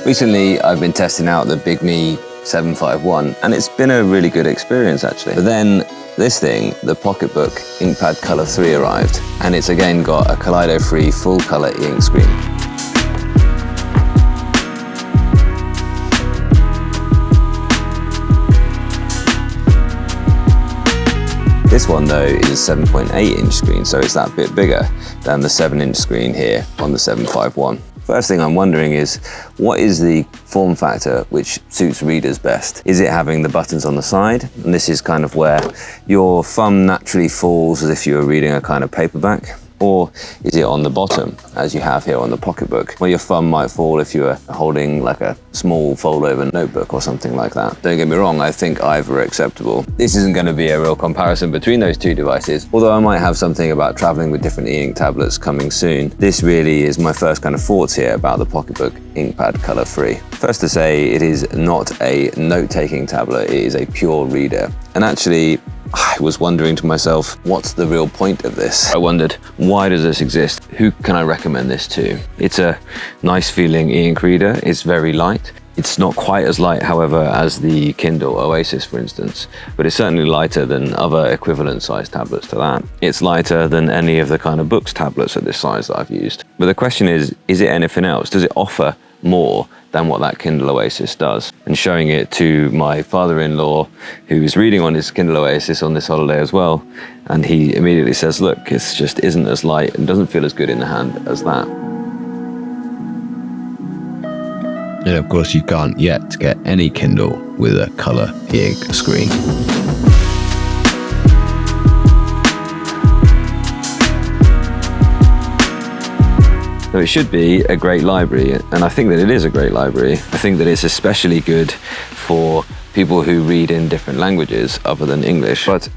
Recently, I've been testing out the Big Me 751, and it's been a really good experience actually. But then this thing, the PocketBook Inkpad Colour 3 arrived, and it's again got a Kaleido-free full colour e-ink screen. This one though is a 7.8-inch screen, so it's that bit bigger than the 7-inch screen here on the 751. First thing I'm wondering is, what is the form factor which suits readers best? Is it having the buttons on the side? And this is kind of where your thumb naturally falls as if you were reading a kind of paperback. Or is it on the bottom, as you have here on the PocketBook, where your thumb might fall if you were holding like a small fold-over notebook or something like that? Don't get me wrong, I think either are acceptable. This isn't going to be a real comparison between those two devices, although I might have something about traveling with different e-ink tablets coming soon. This really is my first kind of thoughts here about the PocketBook Inkpad Colour 3. First to say, it is not a note-taking tablet, it is a pure reader. And actually, I was wondering to myself, what's the real point of this? I wondered, why does this exist? Who can I recommend this to? It's a nice feeling e-ink reader. It's very light. It's not quite as light, however, as the Kindle Oasis, for instance, but it's certainly lighter than other equivalent size tablets to that. It's lighter than any of the kind of books tablets at this size that I've used. But the question is it anything else? Does it offer more than what that Kindle Oasis does? And showing it to my father-in-law, who is reading on his Kindle Oasis on this holiday as well, and he immediately says, look, it just isn't as light and doesn't feel as good in the hand as that. And of course you can't yet get any Kindle with a colour e-ink screen. So it should be a great library, and I think that it is a great library. I think that it's especially good for people who read in different languages other than English. But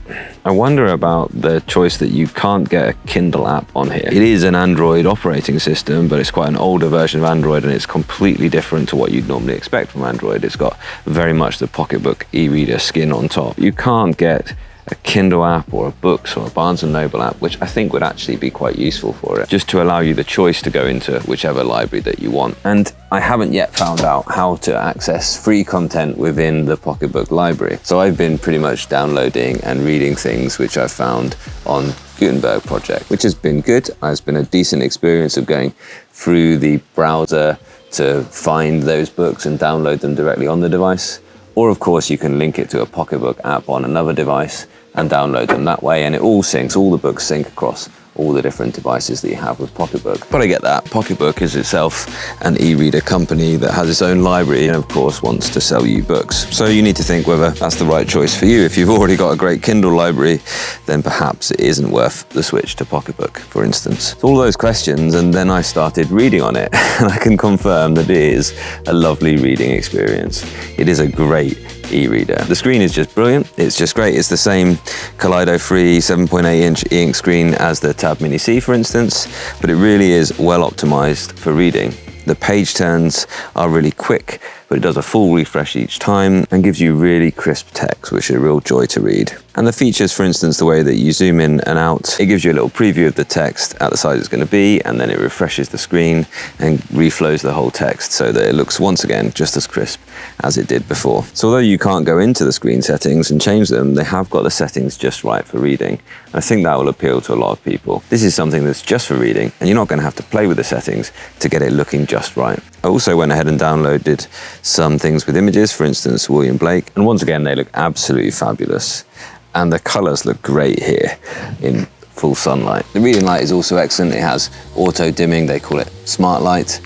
I wonder about the choice that you can't get a Kindle app on here. It is an Android operating system, but it's quite an older version of Android, and it's completely different to what you'd normally expect from Android. It's got very much the PocketBook e-reader skin on top. You can't get a Kindle app or a Books or a Barnes & Noble app, which I think would actually be quite useful for it, just to allow you the choice to go into whichever library that you want. And I haven't yet found out how to access free content within the PocketBook library. So I've been pretty much downloading and reading things which I've found on Gutenberg project, which has been good. It's been a decent experience of going through the browser to find those books and download them directly on the device. Or of course you can link it to a PocketBook app on another device and download them that way, and it all syncs, all the books sync across all the different devices that you have with PocketBook. But I get that. PocketBook is itself an e-reader company that has its own library and of course wants to sell you books. So you need to think whether that's the right choice for you. If you've already got a great Kindle library, then perhaps it isn't worth the switch to PocketBook, for instance. So all those questions, and then I started reading on it, and I can confirm that it is a lovely reading experience. It is a great e-reader. The screen is just brilliant. It's just great. It's the same Kaleido-free 7.8-inch e-ink screen as the Tab Mini C, for instance, but it really is well optimized for reading. The page turns are really quick, but it does a full refresh each time and gives you really crisp text, which is a real joy to read. And the features, for instance, the way that you zoom in and out, it gives you a little preview of the text at the size it's going to be, and then it refreshes the screen and reflows the whole text so that it looks once again just as crisp as it did before. So although you can't go into the screen settings and change them, they have got the settings just right for reading. And I think that will appeal to a lot of people. This is something that's just for reading, and you're not going to have to play with the settings to get it looking just right. I also went ahead and downloaded some things with images, for instance, William Blake, and once again, they look absolutely fabulous. And the colors look great here in full sunlight. The reading light is also excellent. It has auto dimming, they call it smart light,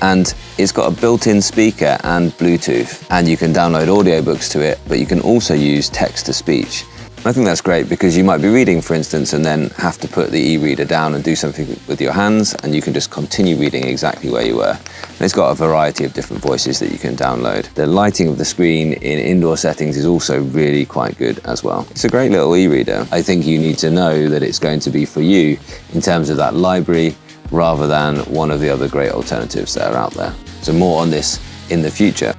and it's got a built-in speaker and Bluetooth, and you can download audiobooks to it, but you can also use text-to-speech. I think that's great because you might be reading, for instance, and then have to put the e-reader down and do something with your hands, and you can just continue reading exactly where you were. And it's got a variety of different voices that you can download. The lighting of the screen in indoor settings is also really quite good as well. It's a great little e-reader. I think you need to know that it's going to be for you in terms of that library rather than one of the other great alternatives that are out there. So more on this in the future.